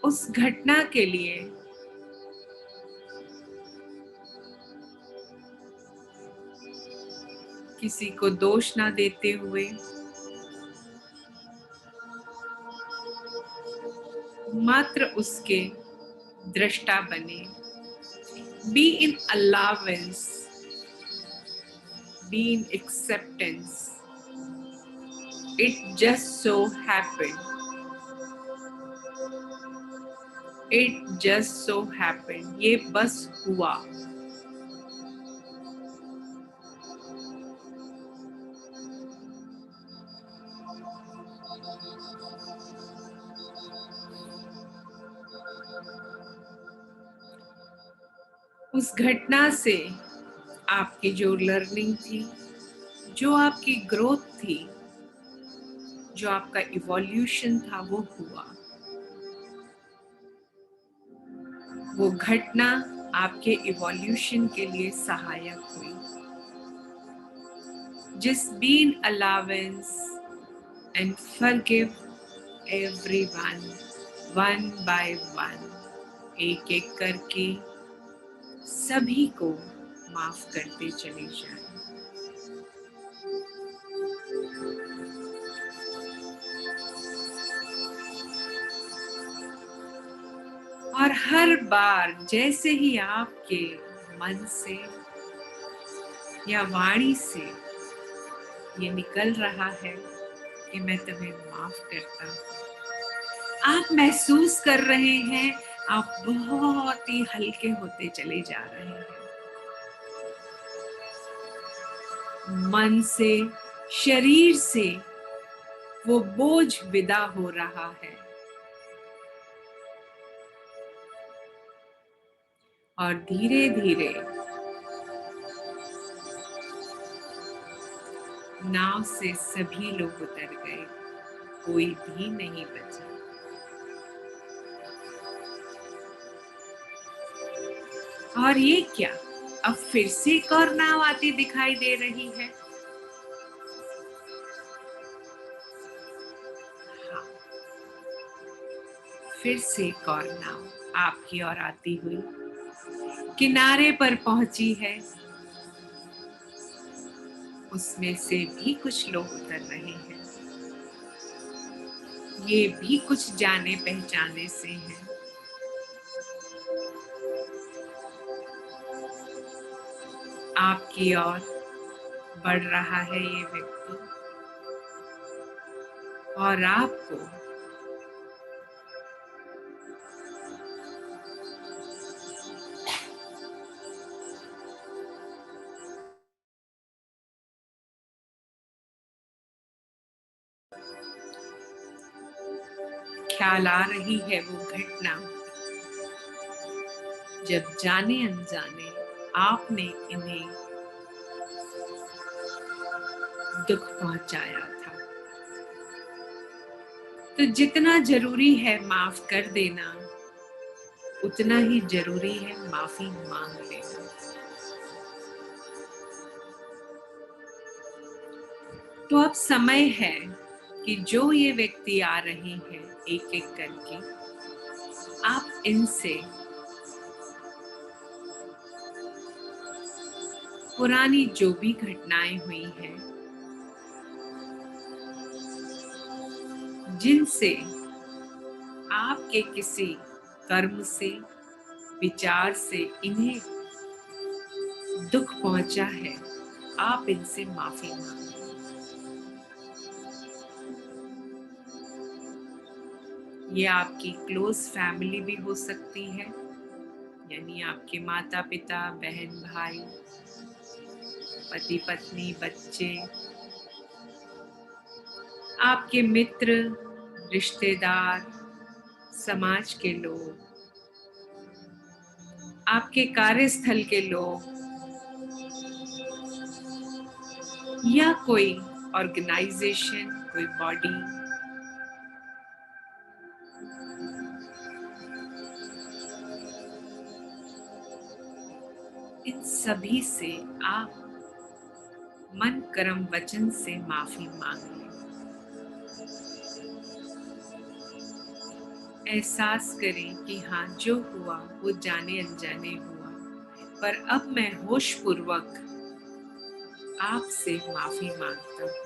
उस घटना के लिए किसी को दोष ना देते हुए मात्र उसके दृष्टा बने। Be in allowance, be in acceptance. It just so happened, it just so happened, ये बस हुआ। उस घटना से आपकी जो लर्निंग थी, जो आपकी ग्रोथ थी, जो आपका इवोल्यूशन था, वो हुआ। वो घटना आपके इवोल्यूशन के लिए सहायक हुई। Just be in allowance and forgive everyone, one by one. एक एक करके सभी को माफ करते चले जाएं। और हर बार जैसे ही आपके मन से या वाणी से ये निकल रहा है कि मैं तुम्हें माफ करता हूँ, आप महसूस कर रहे हैं आप बहुत ही हल्के होते चले जा रहे हैं। मन से, शरीर से वो बोझ विदा हो रहा है और धीरे धीरे नाव से सभी लोग उतर गए, कोई भी नहीं बचा। और ये क्या, अब फिर से एक और नाव आती दिखाई दे रही है। हाँ, फिर से एक और नाव आपकी ओर आती हुई किनारे पर पहुंची है। उसमें से भी कुछ लोग उतर रहे हैं। ये भी कुछ जाने पहचाने से हैं। आपकी ओर बढ़ रहा है ये व्यक्ति और आपको ख्याल आ रही है वो घटना जब जाने अनजाने आपने इन्हें दुख पहुंचाया था। तो जितना जरूरी है माफ कर देना, उतना ही जरूरी है माफी मांग लेना। तो अब समय है कि जो ये व्यक्ति आ रहे हैं एक एक करके, आप इनसे पुरानी जो भी घटनाएं हुई हैं जिनसे आपके किसी कर्म से, विचार से इन्हें दुख पहुंचा है, आप इनसे माफी मांगें। ये आपकी क्लोज फैमिली भी हो सकती है, यानी आपके माता पिता, बहन भाई, पति पत्नी, बच्चे, आपके मित्र, रिश्तेदार, समाज के लोग, आपके कार्यस्थल के लोग, या कोई ऑर्गेनाइजेशन, कोई बॉडी। इन सभी से आप मन, कर्म, वचन से माफी मांग लें। एहसास करें कि हाँ, जो हुआ वो जाने अनजाने हुआ, पर अब मैं होश पूर्वक आपसे माफी मांगता हूँ।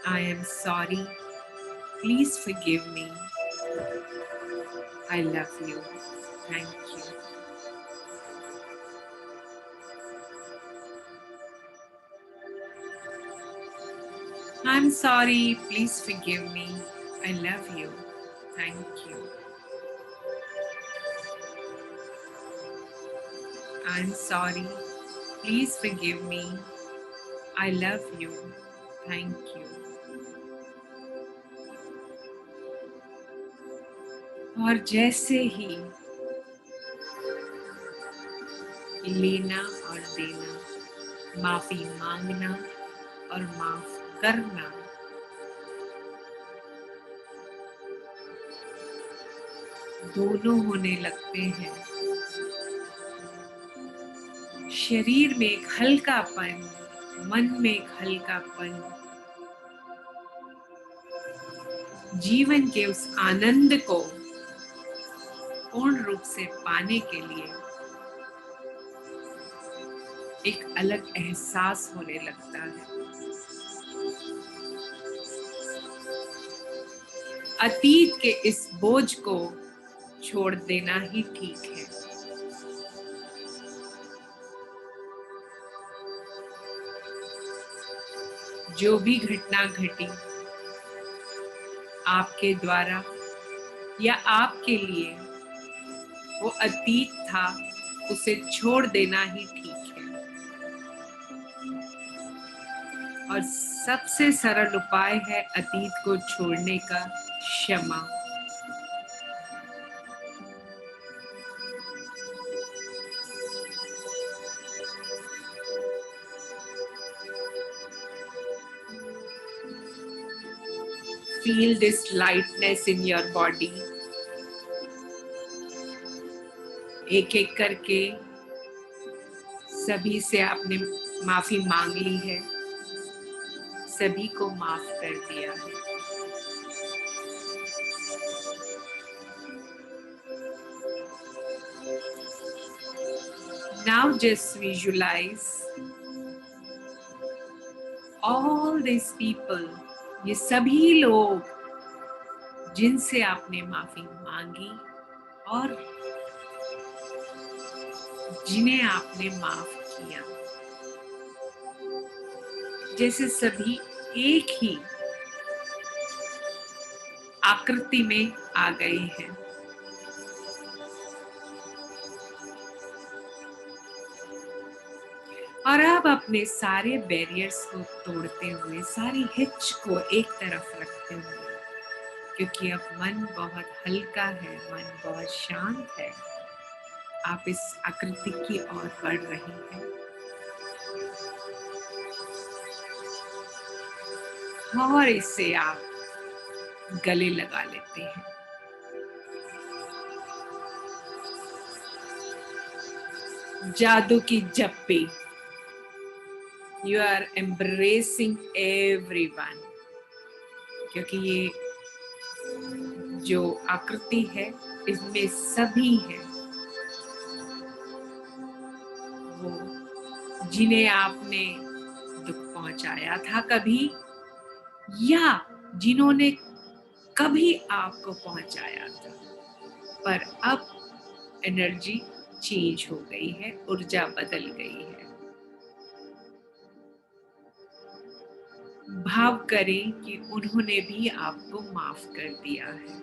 I am sorry. Please forgive me. I love you. Thank you. I'm sorry. Please forgive me. I love you. Thank you. I'm sorry. Please forgive me. I love you. Thank you. और जैसे ही लेना और देना, माफी मांगना और माफ करना दोनों होने लगते हैं, शरीर में एक हल्कापन, मन में एक हल्कापन, जीवन के उस आनंद को पूर्ण रूप से पाने के लिए एक अलग एहसास होने लगता है। अतीत के इस बोझ को छोड़ देना ही ठीक है। जो भी घटना घटी आपके द्वारा या आपके लिए, वो अतीत था, उसे छोड़ देना ही ठीक है। और सबसे सरल उपाय है अतीत को छोड़ने का क्षमा। Feel this lightness in your body. एक एक करके सभी से आपने माफी मांग ली है, सभी को माफ कर दिया है। Now just visualize all these people, ये सभी लोग जिनसे आपने माफी मांगी और जिन्हें आपने माफ किया, जैसे सभी एक ही आकृति में आ गए हैं। और अब अपने सारे बैरियर्स को तोड़ते हुए, सारी हिच को एक तरफ रखते हुए, क्योंकि अब मन बहुत हल्का है, मन बहुत शांत है, आप इस आकृति की ओर बढ़ रहे हैं। और इसे आप गले लगा लेते हैं। जादू की जप्पी। You are embracing everyone, क्योंकि ये जो आकृति है इसमें सभी हैं, हो जिन्हें आपने दुख पहुंचाया था कभी, या जिन्होंने कभी आपको पहुंचाया था, पर अब एनर्जी चेंज हो गई है, ऊर्जा बदल गई है। भाव करें कि उन्होंने भी आपको माफ कर दिया है।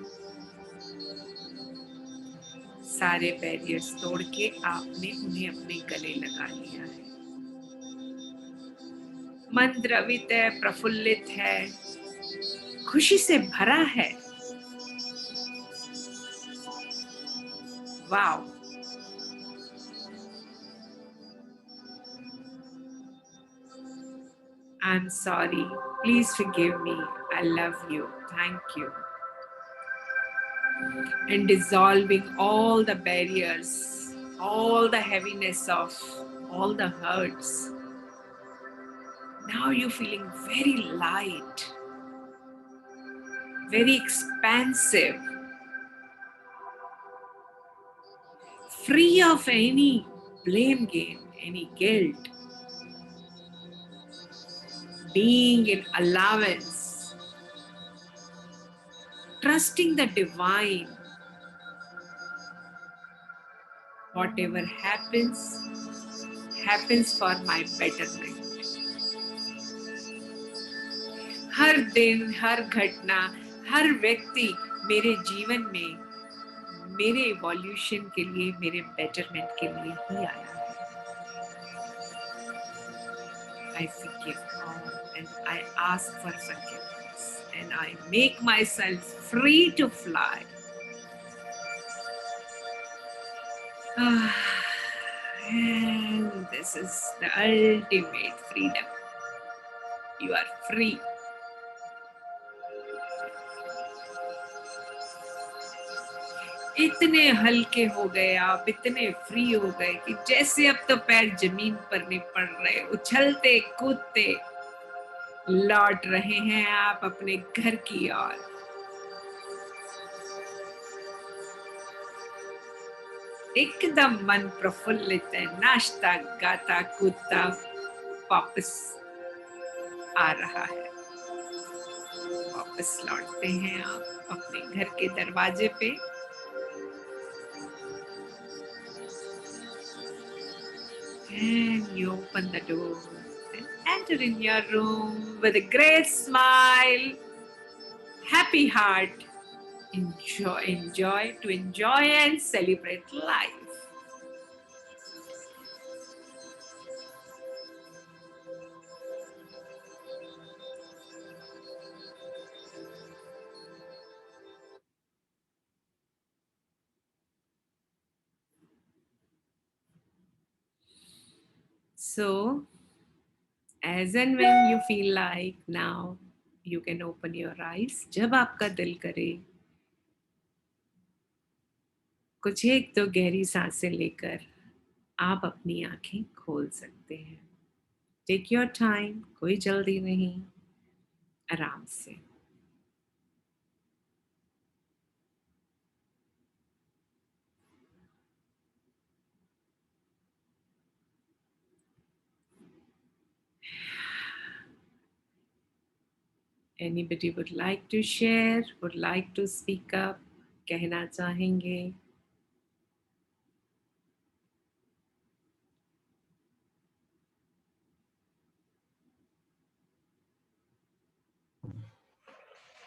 सारे बैरियर्स तोड़ के आपने उन्हें अपने गले लगा लिया है। मन द्रवित है, प्रफुल्लित है, खुशी से भरा है। Wow! I'm sorry. Please forgive me. I love you. Thank you. And dissolving all the barriers, all the heaviness of all the hurts. Now you're feeling very light, very expansive, free of any blame game, any guilt, being in allowance, trusting the divine. Whatever happens for my betterment. हर दिन, हर घटना, हर व्यक्ति मेरे जीवन में मेरे evolution के लिए, मेरे बेटरमेंट के लिए ही आया है। I forgive all and I ask for forgiveness and I make myself free to fly. And this is the ultimate freedom. You are free. इतने हल्के हो गए आप, इतने फ्री हो गए कि जैसे अब तो पैर जमीन पर नहीं पड़ रहे, उछलते कूदते लौट रहे हैं आप अपने घर की ओर। एकदम मन प्रफुल्लित है, नाचता गाता कूदता वापस आ रहा है। वापस लौटते हैं आप अपने घर के दरवाजे पे। And you open the door and enter in your room with a great smile, happy heart. Enjoy and celebrate life. So, as and when you feel like, now you can open your eyes. जब आपका दिल करे, कुछ एक तो गहरी सांसें लेकर आप अपनी आंखें खोल सकते हैं। टेक योर टाइम, कोई जल्दी नहीं, आराम से। Anybody would like to share, would like to speak up, कहना चाहेंगे?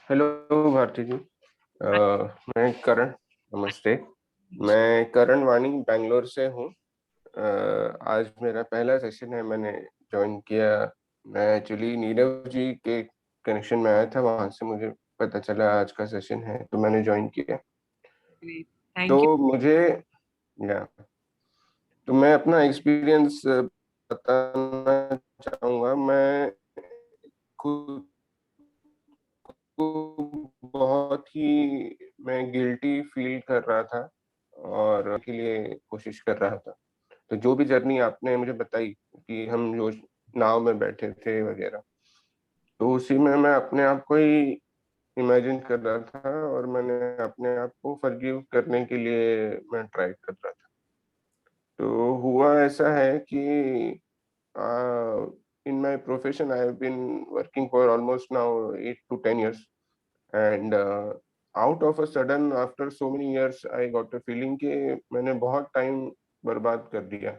हेलो भारती जी, मैं करण, नमस्ते। मैं करण वानी बेंगलोर से हूँ। आज मेरा पहला सेशन है, मैंने ज्वाइन किया। मैं एक्चुअली नीरव जी के कनेक्शन में आया था, वहां से मुझे पता चला आज का सेशन है, तो मैंने ज्वाइन किया। Thank तो you. मुझे या तो मैं अपना एक्सपीरियंस बताना चाहूँगा। मैं खुद को बहुत ही मैं गिल्टी फील कर रहा था और के लिए कोशिश कर रहा था। तो जो भी जर्नी आपने मुझे बताई कि हम जो नाव में बैठे थे वगैरह, तो उसी में मैं अपने आप को ही इमेजिन कर रहा था और मैंने अपने आप को फॉरगिव करने के लिए मैं ट्राई कर रहा था। तो हुआ ऐसा है कि in my profession I have been working for almost now 8 to 10 years, and out of a sudden after so many years I got a feeling कि मैंने बहुत टाइम बर्बाद कर दिया,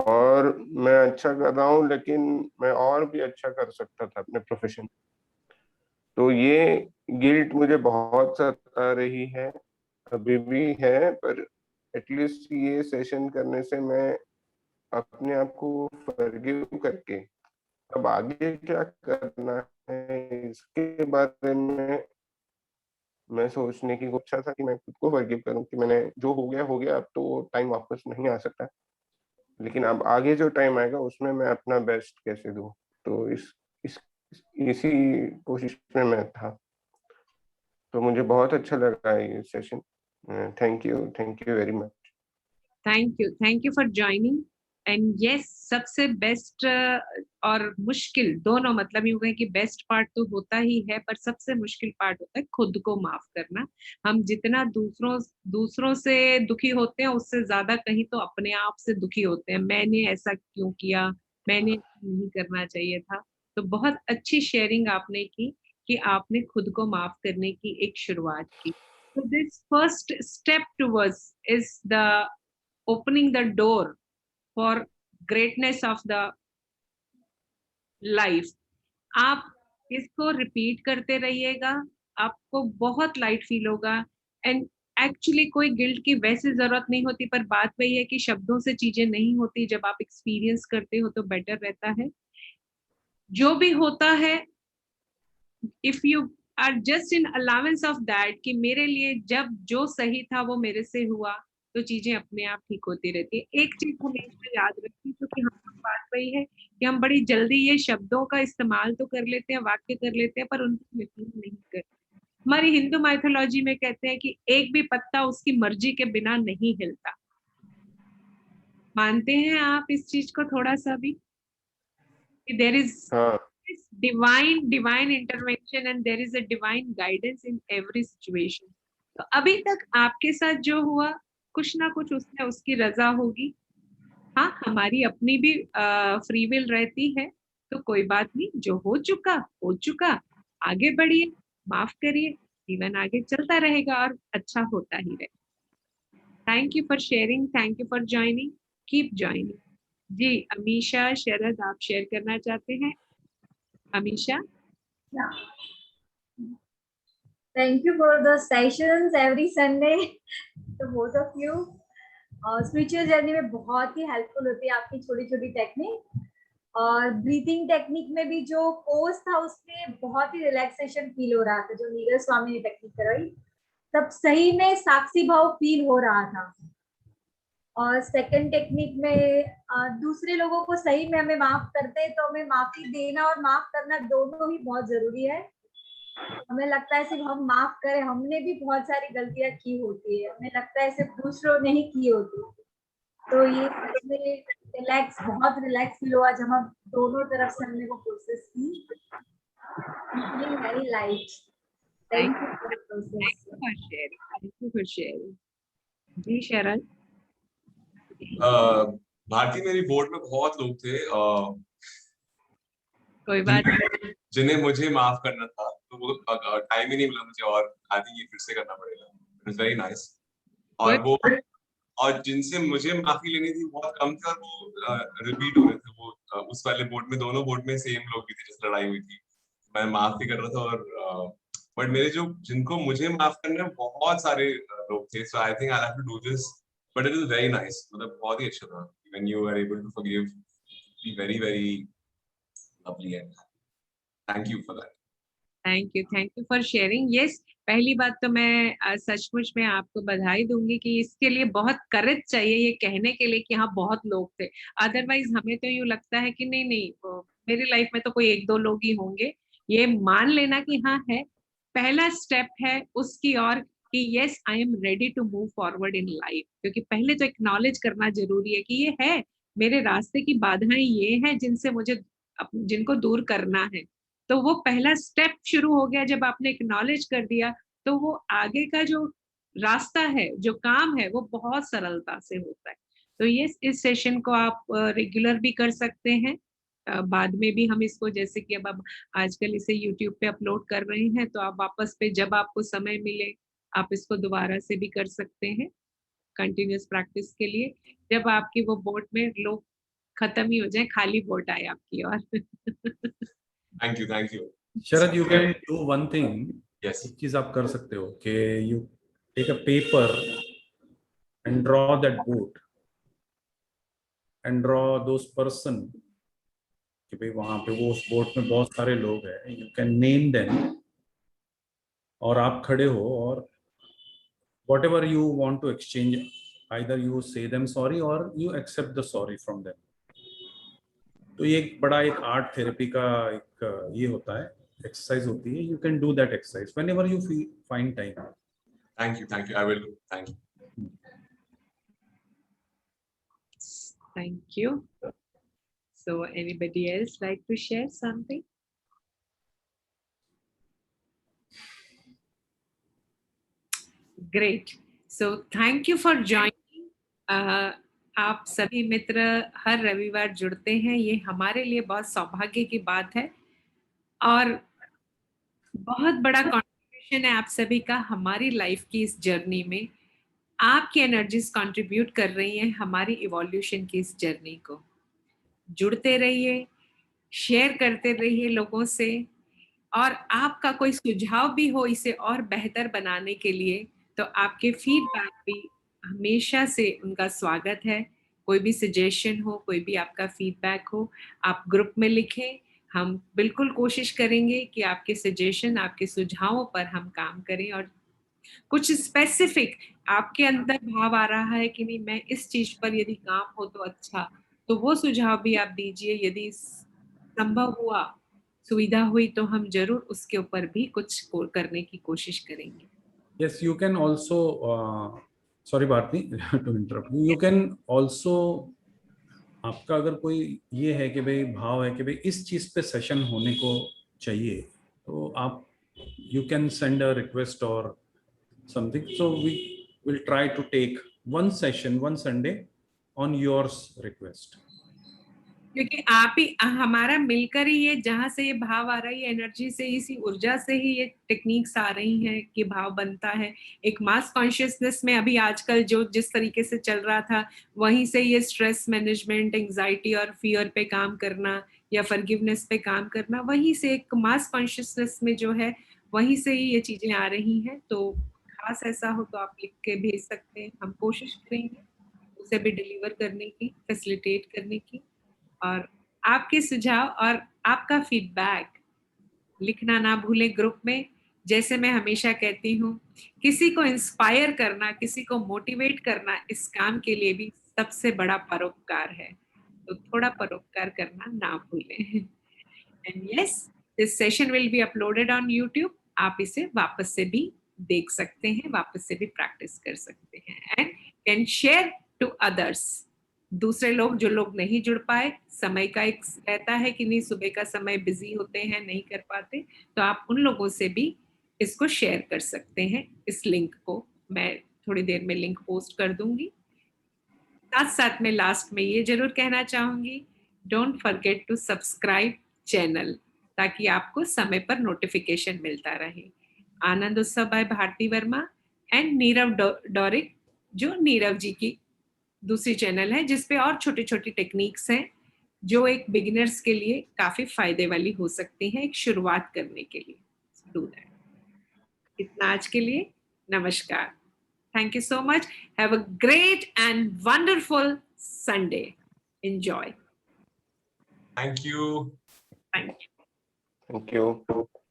और मैं अच्छा कर रहा हूँ लेकिन मैं और भी अच्छा कर सकता था अपने प्रोफेशन। तो ये गिल्ट मुझे बहुत सता रही है, अभी भी है, पर एटलीस्ट ये सेशन करने से मैं अपने आप को फॉरगिव करके अब आगे क्या करना है इसके बारे में मैं सोचने की इच्छा था कि मैं खुद को फॉरगिव करूं कि मैंने जो हो गया, अब तो टाइम वापस नहीं आ सकता, लेकिन अब आगे जो टाइम आएगा उसमें मैं अपना बेस्ट कैसे दूं। तो इस इसी कोशिश में मैं था। तो मुझे बहुत अच्छा लगा ये session. Thank you very much. Thank you for joining. And yes, सबसे बेस्ट और मुश्किल दोनों, मतलब यूं कहें कि बेस्ट पार्ट तो होता ही है, पर सबसे मुश्किल पार्ट होता है खुद को माफ करना। हम जितना दूसरों से दुखी होते हैं, उससे ज्यादा कहीं तो अपने आप से दुखी होते हैं। मैंने ऐसा क्यों किया, मैंने नहीं करना चाहिए था। तो बहुत अच्छी शेयरिंग आपने की कि आपने खुद को माफ करने की एक शुरुआत की। So this first step towards is the opening the door for greatness of the life. आप इसको रिपीट करते रहिएगा, आपको बहुत लाइट फील होगा। एंड एक्चुअली कोई गिल्ट की वैसे जरूरत नहीं होती, पर बात वही है कि शब्दों से चीजें नहीं होती, जब आप एक्सपीरियंस करते हो तो बेटर रहता है। जो भी होता है, if you are just in allowance of that, कि मेरे लिए जब जो सही था वो मेरे से हुआ, तो चीजें अपने आप ठीक होती रहती है। एक चीज हमेशा याद रखिए, क्योंकि हम लोग बात वही है कि हम बड़ी जल्दी ये शब्दों का इस्तेमाल तो कर लेते हैं, वाक्य कर लेते हैं, पर उनको यकीन नहीं करते। हमारी हिंदू माइथोलॉजी में कहते हैं कि एक भी पत्ता उसकी मर्जी के बिना नहीं हिलता। मानते हैं आप इस चीज को थोड़ा सा भी, कि देयर इज हाँ, divine intervention and there is a divine guidance in every situation। तो अभी तक आपके साथ जो हुआ, कुछ ना कुछ उसमें उसकी रजा होगी। हाँ, हमारी अपनी भी फ्री विल रहती है। तो कोई बात नहीं, जो हो चुका, आगे बढ़िए, माफ करिए, जीवन आगे चलता रहेगा और अच्छा होता ही रहेगा। Thank you for sharing, thank you for joining, keep joining. जी, अमीशा शरद, आप शेयर करना चाहते हैं? Amisha. Yeah. Thank you for the sessions every Sunday to both of you. Spiritual journey में बहुत ही हेल्पफुल होती है आपकी छोटी छोटी टेक्निक, और ब्रीथिंग टेक्निक में भी जो पोज था उसमें बहुत ही रिलैक्सेशन फील हो रहा था। जो नीरज स्वामी ने टेक्निक कराई, तब सही में साक्षी भाव फील हो रहा था। और सेकंड टेक्निक में दूसरे लोगों को सही में हमें माफ करते हैं, तो हमें माफी देना और माफ करना दोनों ही बहुत जरूरी है। हमें लगता है सिर्फ हम माफ करें, हमने भी बहुत सारी गलतियां की होती है, हमें लगता है सिर्फ दूसरों ने ही की होती है। तो ये सच में बहुत रिलैक्स फील हुआ जब हम दोनों तरफ से हमने वो प्रोसेस की। Very light. Thank you for the process. Thank you for sharing. जी शरद। भारती, मेरी बोर्ड में बहुत लोग थे कोई बात नहीं, जिन्हें मुझे माफ करना था, तो वो टाइम ही नहीं मिला मुझे, और आई थिंक ये फिर से करना पड़ेगा। It is very nice. और जिनसे मुझे माफी लेनी थी बहुत कम थे, और वो रिपीट हो रहे थे। वो उस वाले बोर्ड में, दोनों बोर्ड में सेम लोग भी थे जिस लड़ाई हुई थी। मैं माफ भी कर रहा था, और बट मेरे जिनको मुझे माफ करना है बहुत सारे लोग थे। So I think I have to do this, but it is very nice. मतलब बहुत ही अच्छा था when you are able to forgive. Very very lovely and thank you for that. Thank you for sharing. Yes, पहली बात तो मैं सचमुच में आपको बधाई दूंगी कि इसके लिए बहुत करेज चाहिए, ये कहने के लिए कि हाँ बहुत लोग थे। अदरवाइज हमें तो यूँ लगता है कि नहीं, मेरी लाइफ में तो कोई एक दो लोग ही होंगे। ये मान लेना कि हाँ है, पहला स्टेप है उसकी ओर, कि yes I am ready to move forward in life. क्योंकि पहले तो एक्नॉलेज करना जरूरी है कि ये है, मेरे रास्ते की बाधाएं ये हैं जिनसे मुझे जिनको दूर करना है। तो वो पहला स्टेप शुरू हो गया जब आपने एक्नॉलेज कर दिया। तो वो आगे का जो रास्ता है, जो काम है, वो बहुत सरलता से होता है। तो ये इस सेशन को आप रेगुलर भी कर सकते हैं। बाद में भी हम इसको, जैसे कि अब आजकल इसे यूट्यूब पे अपलोड कर रहे हैं, तो आप वापस पे जब आपको समय मिले आप इसको दोबारा से भी कर सकते हैं कंटिन्यूअस प्रैक्टिस के लिए, जब आपकी वो बोट में लोग खत्म ही हो जाए, खाली बोट आए आपकी और thank you, thank you. Sharad, you can do one thing. Yes, एक चीज आप कर सकते हो कि you take a paper and draw that boat and draw those person, कि भाई वहां पे वो उस बोट में बहुत सारे लोग हैं, यू कैन नेम देम, और आप खड़े हो और whatever you want to exchange, either you say them sorry or you accept the sorry from them. तो ये एक बड़ा एक आर्ट थेरेपी का एक ये होता है, एक्सरसाइज होती है. You can do that exercise whenever you find time. Thank you, thank you, I will, thank you. Thank you. So anybody else like to share something? Great. So thank you for joining. आप सभी मित्र हर रविवार जुड़ते हैं, ये हमारे लिए बहुत सौभाग्य की बात है और बहुत बड़ा कंट्रीब्यूशन है आप सभी का हमारी लाइफ की इस जर्नी में। आपकी एनर्जीज कंट्रीब्यूट कर रही हैं हमारी इवोल्यूशन की इस जर्नी को। जुड़ते रहिए, शेयर करते रहिए लोगों से, और आपका कोई सुझाव भी हो इसे और बेहतर बनाने के लिए तो आपके फीडबैक भी हमेशा से उनका स्वागत है। कोई भी सजेशन हो, कोई भी आपका फीडबैक हो, आप ग्रुप में लिखें। हम बिल्कुल कोशिश करेंगे कि आपके सजेशन, आपके सुझावों पर हम काम करें, और कुछ स्पेसिफिक आपके अंदर भाव आ रहा है कि नहीं मैं इस चीज पर यदि काम हो तो अच्छा, तो वो सुझाव भी आप दीजिए। यदि संभव हुआ, सुविधा हुई, तो हम जरूर उसके ऊपर भी कुछ करने की कोशिश करेंगे। Yes, you can also sorry Bharti to interrupt you. You can also, आपका अगर कोई ये है कि भाई भाव है कि भाई इस चीज पे सेशन होने को चाहिए, तो आप you can send a request और something, so we will try to take one session one Sunday on yours request. क्योंकि आप ही हमारा मिलकर ही ये, जहाँ से ये भाव आ रहा है, ये एनर्जी से, इसी ऊर्जा से ही ये टेक्निक्स आ रही हैं कि भाव बनता है। एक मास कॉन्शियसनेस में अभी आजकल जो जिस तरीके से चल रहा था, वहीं से ये स्ट्रेस मैनेजमेंट, एंजाइटी और फियर पे काम करना या फॉरगिवनेस पे काम करना, वहीं से एक मास कॉन्शियसनेस में जो है वहीं से ही ये चीजें आ रही हैं। तो खास ऐसा हो तो आप लिख के भेज सकते हैं, हम कोशिश करेंगे उसे भी डिलीवर करने की, फैसिलिटेट करने की। और आपके सुझाव और आपका फीडबैक लिखना ना भूलें ग्रुप में। जैसे मैं हमेशा कहती हूँ, किसी को इंस्पायर करना, किसी को मोटिवेट करना इस काम के लिए भी सबसे बड़ा परोपकार है, तो थोड़ा परोपकार करना ना भूलें। And yes, this session will be uploaded on YouTube. आप इसे वापस से भी देख सकते हैं, वापस से भी प्रैक्टिस कर सकते हैं, and can share to others. दूसरे लोग, जो लोग नहीं जुड़ पाए, समय का एक रहता है कि नहीं, सुबह का समय बिजी होते हैं, नहीं कर पाते, तो आप उन लोगों से भी इसको शेयर कर सकते हैं। इस लिंक को मैं थोड़ी देर में लिंक पोस्ट कर दूंगी। साथ साथ में लास्ट में ये जरूर कहना चाहूंगी, don't forget to subscribe channel, ताकि आपको समय पर नोटिफिकेशन मिलता रहे। आनंद उत्सव बाय भारती वर्मा एंड नीरव डोरिक, जो नीरव जी की दूसरी चैनल है, जिसपे और छोटी छोटी टेक्निक्स हैं जो एक बिगिनर्स के लिए काफी फायदे वाली हो सकती हैं, एक शुरुआत करने के लिए। Do that. इतना आज के लिए, नमस्कार। Thank you so much. Have a great and wonderful Sunday. Enjoy. Thank you. Thank you. Thank you.